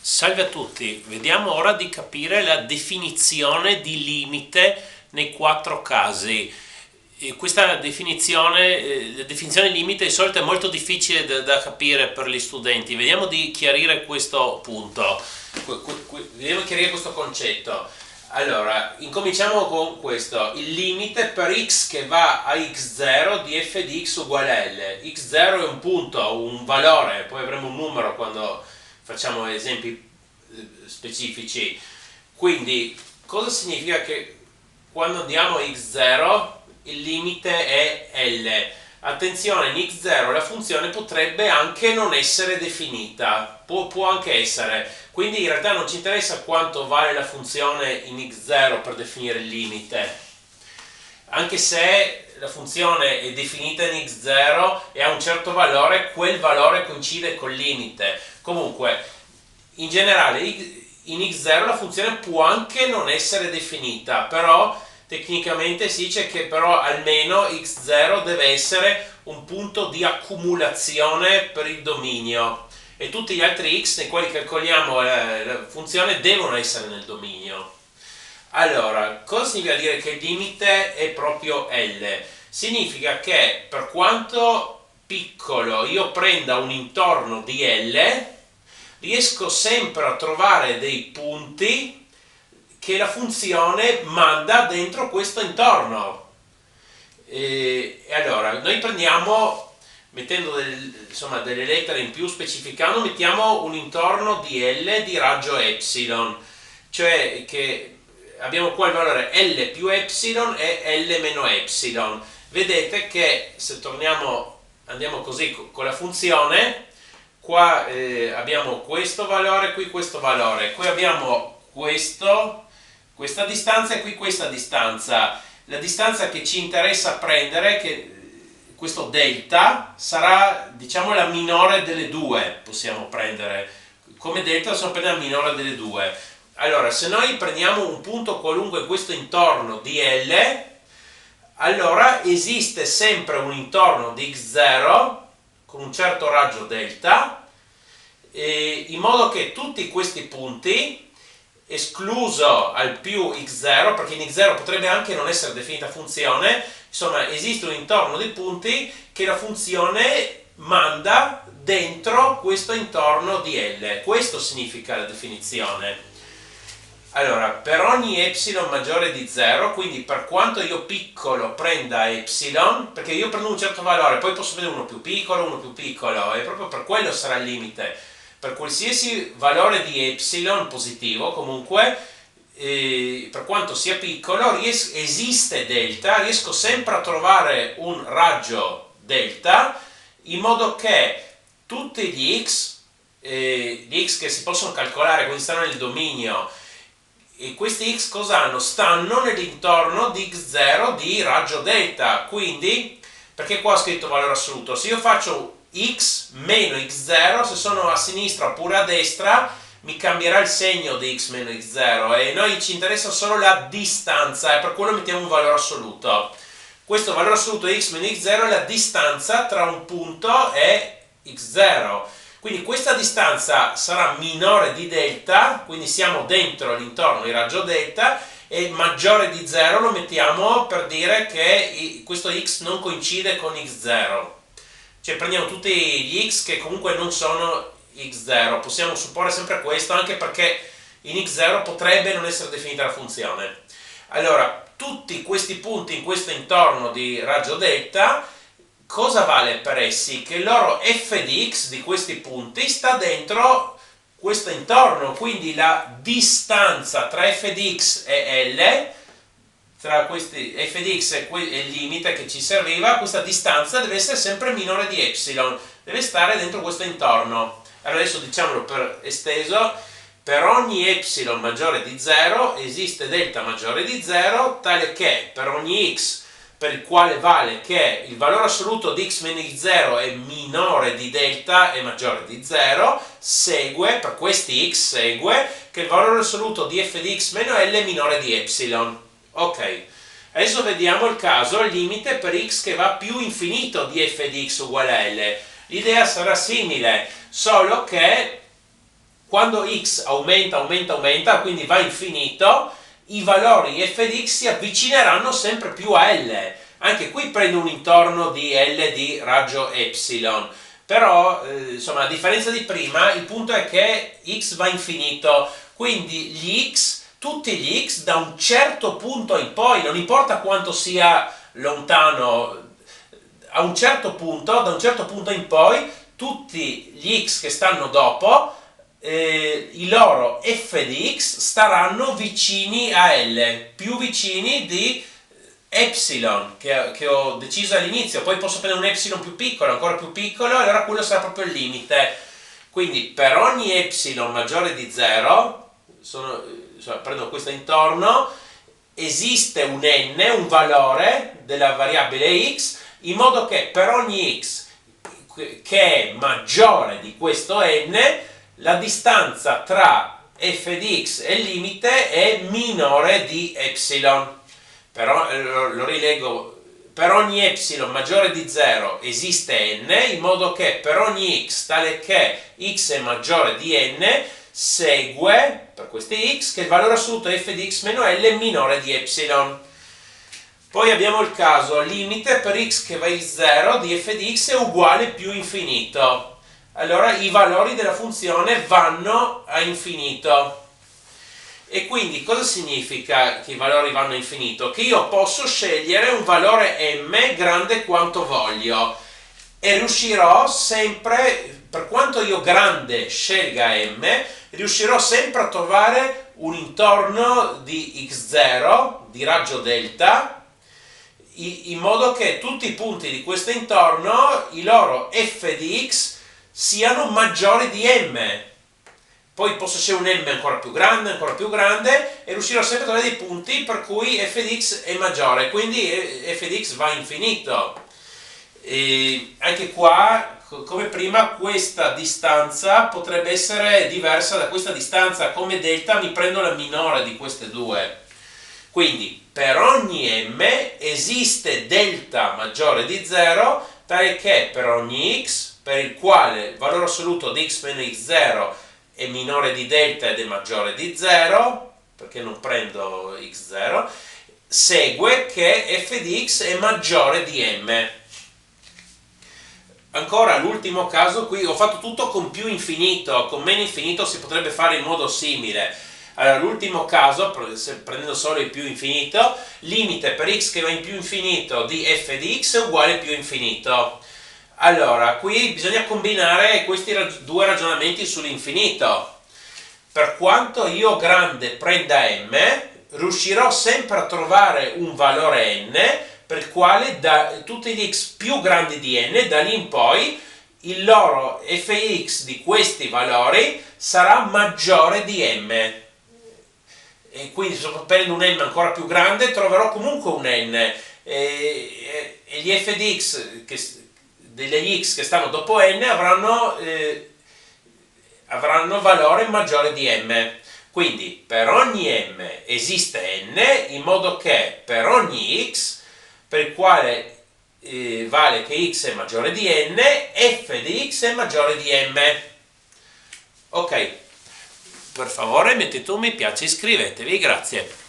Salve a tutti, vediamo ora di capire la definizione di limite nei quattro casi. Questa definizione, la definizione di limite di solito è molto difficile da capire per gli studenti. Vediamo di chiarire questo punto, vediamo di chiarire questo concetto. Allora, incominciamo con questo. Il limite per x che va a x0 di f di x uguale a L. x0 è un punto, un valore, poi avremo un numero quando facciamo esempi specifici. Quindi cosa significa che quando andiamo a x0 il limite è L? Attenzione, in x0 la funzione potrebbe anche non essere definita, può anche essere, quindi in realtà non ci interessa quanto vale la funzione in x0 per definire il limite, anche se la funzione è definita in x0 e ha un certo valore, quel valore coincide col limite. Comunque, in generale, in x0 la funzione può anche non essere definita, però tecnicamente si dice che però almeno x0 deve essere un punto di accumulazione per il dominio e tutti gli altri x nei quali calcoliamo la funzione devono essere nel dominio. Allora, cosa significa dire che il limite è proprio L? Significa che per quanto piccolo io prenda un intorno di L, riesco sempre a trovare dei punti che la funzione manda dentro questo intorno. E allora, noi prendiamo, mettendo delle lettere in più, specificando, mettiamo un intorno di L di raggio epsilon, cioè che abbiamo qua il valore L più epsilon e L meno epsilon. Vedete che se andiamo così con la funzione, qua abbiamo questo valore, qui questo valore, qui abbiamo questa distanza e qui questa distanza. La distanza che ci interessa prendere, questo delta, sarà diciamo la minore delle due, possiamo prendere come delta, possiamo prendere la minore delle due. Allora, se noi prendiamo un punto qualunque, questo intorno di L, allora esiste sempre un intorno di x0 con un certo raggio delta, in modo che tutti questi punti, escluso al più x0, perché in x0 potrebbe anche non essere definita funzione, insomma esiste un intorno di punti che la funzione manda dentro questo intorno di L. Questo significa la definizione. Allora, per ogni epsilon maggiore di 0, quindi per quanto io piccolo prenda epsilon, perché io prendo un certo valore, poi posso prendere uno più piccolo, e proprio per quello sarà il limite. Per qualsiasi valore di epsilon positivo, comunque, per quanto sia piccolo, esiste delta, riesco sempre a trovare un raggio delta, in modo che tutti gli x che si possono calcolare, quindi stanno nel dominio, e questi x cosa hanno? Stanno nell'intorno di x0 di raggio delta, quindi, perché qua ho scritto valore assoluto, se io faccio x meno x0, se sono a sinistra oppure a destra, mi cambierà il segno di x meno x0 e noi ci interessa solo la distanza e per quello mettiamo un valore assoluto. Questo valore assoluto di x meno x0 è la distanza tra un punto e x0. Quindi questa distanza sarà minore di delta, quindi siamo dentro l'intorno di raggio delta, e maggiore di 0 lo mettiamo per dire che questo x non coincide con x0. Cioè prendiamo tutti gli x che comunque non sono x0, possiamo supporre sempre questo, anche perché in x0 potrebbe non essere definita la funzione. Allora, tutti questi punti in questo intorno di raggio delta, cosa vale per essi? Che il loro f di x di questi punti sta dentro questo intorno, quindi la distanza tra f di x e L, tra questi f di x e il limite che ci serviva, questa distanza deve essere sempre minore di epsilon, deve stare dentro questo intorno. Allora adesso diciamolo per esteso, per ogni epsilon maggiore di 0 esiste delta maggiore di 0, tale che per ogni x per il quale vale che il valore assoluto di x meno x0 è minore di delta e maggiore di 0, segue, per questi x segue, che il valore assoluto di f di x meno L è minore di epsilon. Ok, adesso vediamo il caso al limite per x che va più infinito di f di x uguale a L. L'idea sarà simile, solo che quando x aumenta, quindi va infinito, i valori f di x si avvicineranno sempre più a L. Anche qui prendo un intorno di L di raggio epsilon. Però, insomma, a differenza di prima, il punto è che x va infinito, quindi tutti gli x da un certo punto in poi, non importa quanto sia lontano, da un certo punto in poi, tutti gli x che stanno dopo, i loro f di x staranno vicini a L, più vicini di epsilon che ho deciso all'inizio. Poi posso prendere un epsilon più piccolo, ancora più piccolo, e allora quello sarà proprio il limite. Quindi per ogni epsilon maggiore di 0, prendo questo intorno, esiste un n, un valore della variabile x, in modo che per ogni x che è maggiore di questo n, la distanza tra f di x e il limite è minore di epsilon. Però lo rileggo: per ogni epsilon maggiore di 0 esiste n, in modo che per ogni x tale che x è maggiore di n, segue per questi x che il valore assoluto f di x meno L è minore di epsilon. Poi abbiamo il caso limite per x che va in 0 di f di x è uguale più infinito. Allora i valori della funzione vanno a infinito. E quindi cosa significa che i valori vanno a infinito? Che io posso scegliere un valore m grande quanto voglio e riuscirò sempre, per quanto io grande scelga m, riuscirò sempre a trovare un intorno di x0 di raggio delta, in modo che tutti i punti di questo intorno, i loro f di x siano maggiori di m. Poi posso scegliere un m ancora più grande, e riuscirò sempre a trovare dei punti per cui f di x è maggiore, quindi f di x va a infinito. E anche qua, come prima, questa distanza potrebbe essere diversa da questa distanza. Come delta mi prendo la minore di queste due. Quindi per ogni m esiste delta maggiore di 0, tale che per ogni x, per il quale il valore assoluto di x meno x0 è minore di delta ed è maggiore di 0, perché non prendo x0, segue che f di x è maggiore di m. Ancora l'ultimo caso, qui ho fatto tutto con più infinito, con meno infinito si potrebbe fare in modo simile. Allora l'ultimo caso, prendendo solo il più infinito, limite per x che va in più infinito di f di x è uguale a più infinito. Allora, qui bisogna combinare questi due ragionamenti sull'infinito. Per quanto io grande prenda m, riuscirò sempre a trovare un valore n per il quale tutti gli x più grandi di n, da lì in poi, il loro fx di questi valori sarà maggiore di m. E quindi se prendo un m ancora più grande troverò comunque un n, e gli f di x degli x che stanno dopo n avranno valore maggiore di m. Quindi per ogni m esiste n, in modo che per ogni x per il quale vale che x è maggiore di n, f di x è maggiore di m. Ok, per favore mettete un mi piace e iscrivetevi, grazie.